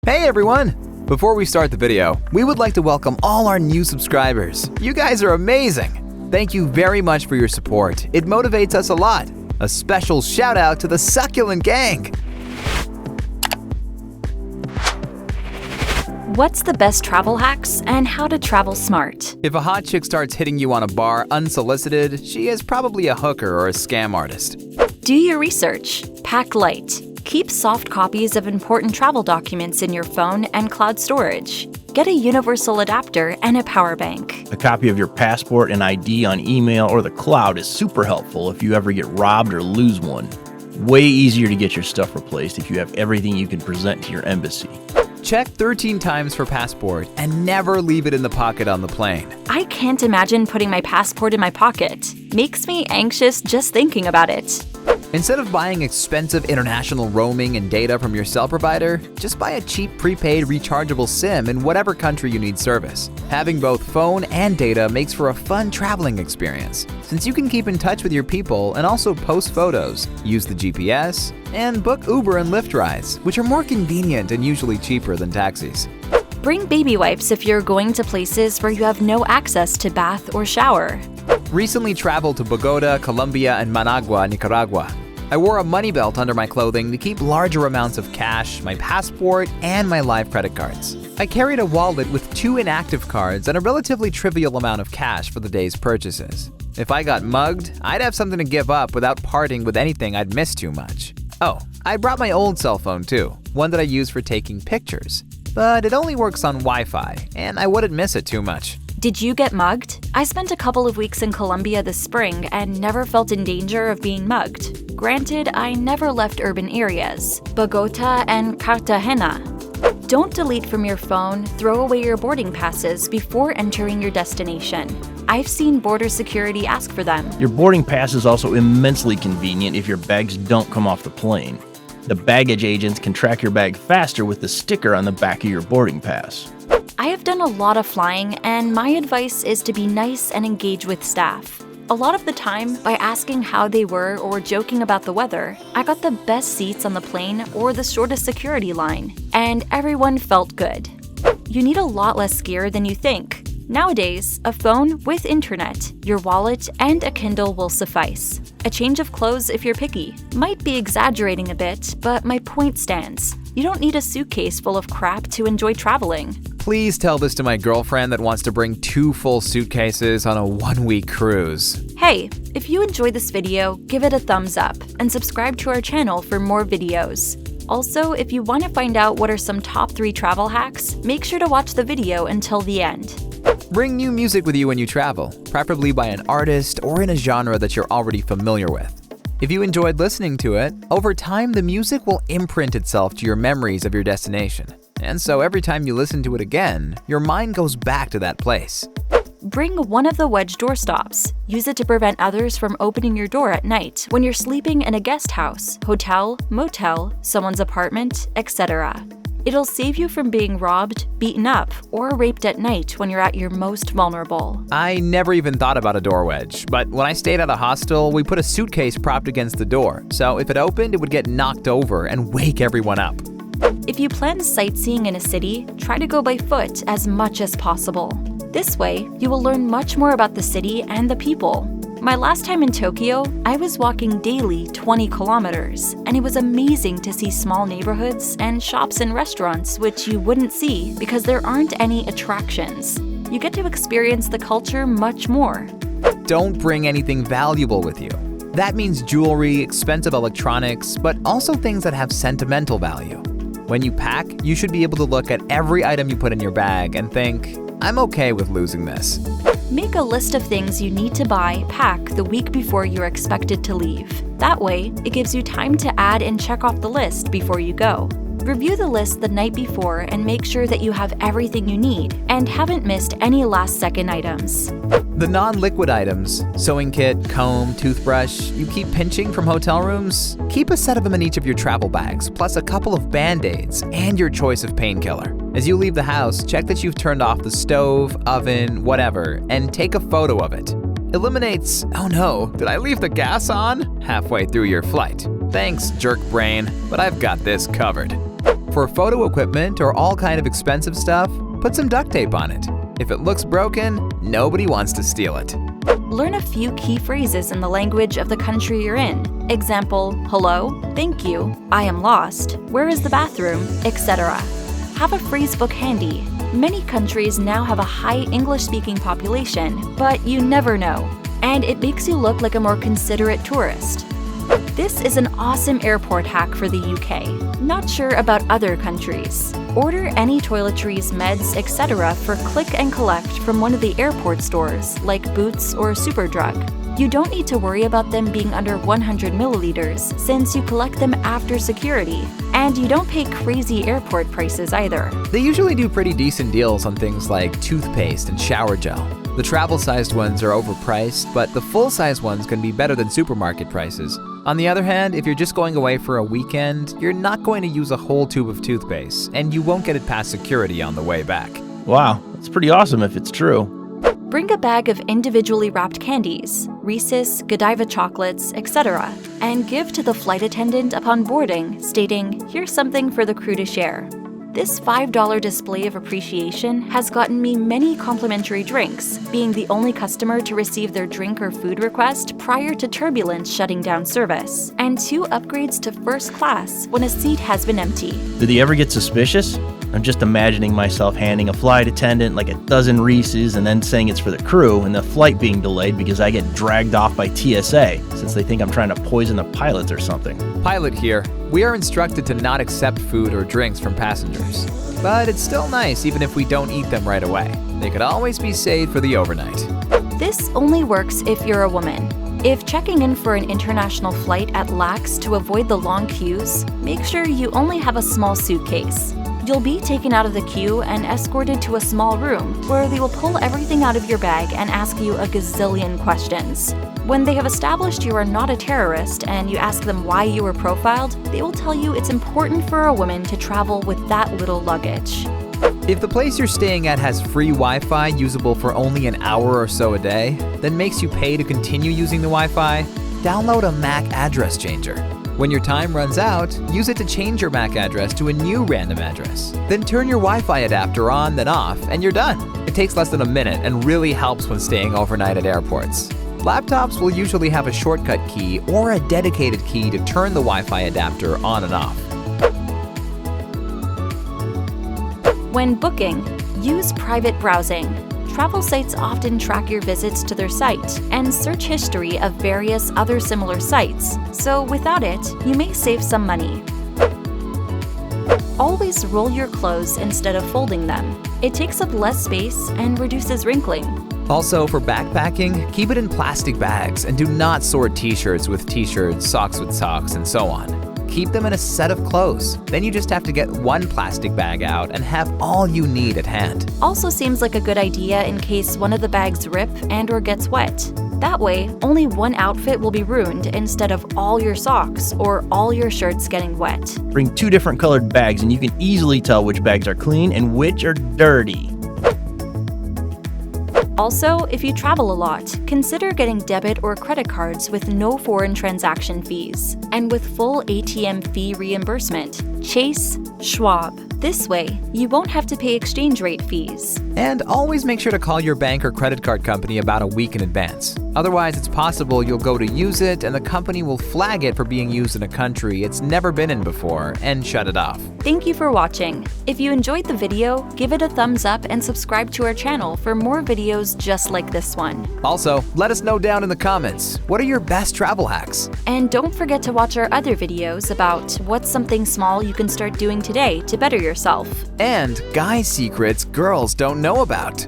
Hey everyone! Before we start the video, we would like to welcome all our new subscribers. You guys are amazing! Thank you very much for your support. It motivates us a lot. A special shout out to the Succulent Gang! What's the best travel hacks and how to travel smart? If a hot chick starts hitting you on a bar unsolicited, she is probably a hooker or a scam artist. Do your research. Pack light. Keep soft copies of important travel documents in your phone and cloud storage. Get a universal adapter and a power bank. A copy of your passport and ID on email or the cloud is super helpful if you ever get robbed or lose one. Way easier to get your stuff replaced if you have everything you can present to your embassy. Check 13 times for passport and never leave it in the pocket on the plane. I can't imagine putting my passport in my pocket. Makes me anxious just thinking about it. Instead of buying expensive international roaming and data from your cell provider, just buy a cheap prepaid rechargeable SIM in whatever country you need service. Having both phone and data makes for a fun traveling experience, since you can keep in touch with your people and also post photos, use the GPS, and book Uber and Lyft rides, which are more convenient and usually cheaper than taxis. Bring baby wipes if you're going to places where you have no access to bath or shower. Recently traveled to Bogota, Colombia, and Managua, Nicaragua. I wore a money belt under my clothing to keep larger amounts of cash, my passport, and my live credit cards. I carried a wallet with 2 inactive cards and a relatively trivial amount of cash for the day's purchases. If I got mugged, I'd have something to give up without parting with anything I'd miss too much. Oh, I brought my old cell phone too, one that I use for taking pictures. But it only works on Wi-Fi, and I wouldn't miss it too much. Did you get mugged? I spent a couple of weeks in Colombia this spring and never felt in danger of being mugged. Granted, I never left urban areas, Bogota and Cartagena. Don't delete from your phone, throw away your boarding passes before entering your destination. I've seen border security ask for them. Your boarding pass is also immensely convenient if your bags don't come off the plane. The baggage agents can track your bag faster with the sticker on the back of your boarding pass. I have done a lot of flying, and my advice is to be nice and engage with staff. A lot of the time, by asking how they were or joking about the weather, I got the best seats on the plane or the shortest security line, and everyone felt good. You need a lot less gear than you think. Nowadays, a phone with internet, your wallet, and a Kindle will suffice. A change of clothes if you're picky. Might be exaggerating a bit, but my point stands. You don't need a suitcase full of crap to enjoy traveling. Please tell this to my girlfriend that wants to bring 2 full suitcases on a 1-week cruise. Hey, if you enjoyed this video, give it a thumbs up and subscribe to our channel for more videos. Also, if you want to find out what are some top 3 travel hacks, make sure to watch the video until the end. Bring new music with you when you travel, preferably by an artist or in a genre that you're already familiar with. If you enjoyed listening to it, over time the music will imprint itself to your memories of your destination. And so every time you listen to it again, your mind goes back to that place. Bring one of the wedge door stops. Use it to prevent others from opening your door at night when you're sleeping in a guest house, hotel, motel, someone's apartment, etc. It'll save you from being robbed, beaten up, or raped at night when you're at your most vulnerable. I never even thought about a door wedge, but when I stayed at a hostel, we put a suitcase propped against the door, so if it opened, it would get knocked over and wake everyone up. If you plan sightseeing in a city, try to go by foot as much as possible. This way, you will learn much more about the city and the people. My last time in Tokyo, I was walking daily 20 kilometers, and it was amazing to see small neighborhoods and shops and restaurants which you wouldn't see because there aren't any attractions. You get to experience the culture much more. Don't bring anything valuable with you. That means jewelry, expensive electronics, but also things that have sentimental value. When you pack, you should be able to look at every item you put in your bag and think, I'm okay with losing this. Make a list of things you need to pack the week before you're expected to leave. That way, it gives you time to add and check off the list before you go. Review the list the night before and make sure that you have everything you need and haven't missed any last-second items. The non-liquid items, sewing kit, comb, toothbrush, you keep pinching from hotel rooms, keep a set of them in each of your travel bags, plus a couple of Band-Aids and your choice of painkiller. As you leave the house, check that you've turned off the stove, oven, whatever, and take a photo of it. Eliminates, oh no, did I leave the gas on? Halfway through your flight. Thanks, jerk brain, but I've got this covered. For photo equipment or all kind of expensive stuff, put some duct tape on it. If it looks broken, nobody wants to steal it. Learn a few key phrases in the language of the country you're in. Example, hello, thank you, I am lost, where is the bathroom, etc. Have a phrase book handy. Many countries now have a high English-speaking population, but you never know. And it makes you look like a more considerate tourist. This is an awesome airport hack for the UK. Not sure about other countries. Order any toiletries, meds, etc. for click and collect from one of the airport stores like Boots or Superdrug. You don't need to worry about them being under 100 milliliters since you collect them after security. And you don't pay crazy airport prices either. They usually do pretty decent deals on things like toothpaste and shower gel. The travel-sized ones are overpriced, but the full-size ones can be better than supermarket prices. On the other hand, if you're just going away for a weekend, you're not going to use a whole tube of toothpaste, and you won't get it past security on the way back. Wow, that's pretty awesome if it's true. Bring a bag of individually wrapped candies, Reese's, Godiva chocolates, etc., and give to the flight attendant upon boarding, stating, "Here's something for the crew to share." This $5 display of appreciation has gotten me many complimentary drinks, being the only customer to receive their drink or food request prior to turbulence shutting down service, and 2 upgrades to first class when a seat has been empty. Did he ever get suspicious? I'm just imagining myself handing a flight attendant like a dozen Reese's and then saying it's for the crew and the flight being delayed because I get dragged off by TSA since they think I'm trying to poison the pilots or something. Pilot here. We are instructed to not accept food or drinks from passengers. But it's still nice even if we don't eat them right away. They could always be saved for the overnight. This only works if you're a woman. If checking in for an international flight at LAX to avoid the long queues, make sure you only have a small suitcase. You'll be taken out of the queue and escorted to a small room where they will pull everything out of your bag and ask you a gazillion questions. When they have established you are not a terrorist and you ask them why you were profiled, they will tell you it's important for a woman to travel with that little luggage. If the place you're staying at has free Wi-Fi usable for only an hour or so a day, then makes you pay to continue using the Wi-Fi, download a Mac address changer. When your time runs out, use it to change your MAC address to a new random address. Then turn your Wi-Fi adapter on, then off, and you're done. It takes less than a minute and really helps when staying overnight at airports. Laptops will usually have a shortcut key or a dedicated key to turn the Wi-Fi adapter on and off. When booking, use private browsing. Travel sites often track your visits to their site and search history of various other similar sites, so without it, you may save some money. Always roll your clothes instead of folding them. It takes up less space and reduces wrinkling. Also, for backpacking, keep it in plastic bags and do not sort t-shirts with t-shirts, socks with socks, and so on. Keep them in a set of clothes. Then you just have to get one plastic bag out and have all you need at hand. Also seems like a good idea in case one of the bags rip and/or gets wet. That way, only one outfit will be ruined instead of all your socks or all your shirts getting wet. Bring 2 different colored bags and you can easily tell which bags are clean and which are dirty. Also, if you travel a lot, consider getting debit or credit cards with no foreign transaction fees and with full ATM fee reimbursement. Chase, Schwab. This way, you won't have to pay exchange rate fees. And always make sure to call your bank or credit card company about a week in advance. Otherwise, it's possible you'll go to use it and the company will flag it for being used in a country it's never been in before and shut it off. Thank you for watching. If you enjoyed the video, give it a thumbs up and subscribe to our channel for more videos just like this one. Also, let us know down in the comments, what are your best travel hacks? And don't forget to watch our other videos about what's something small you can start doing today to better yourself. And guy secrets girls don't know about.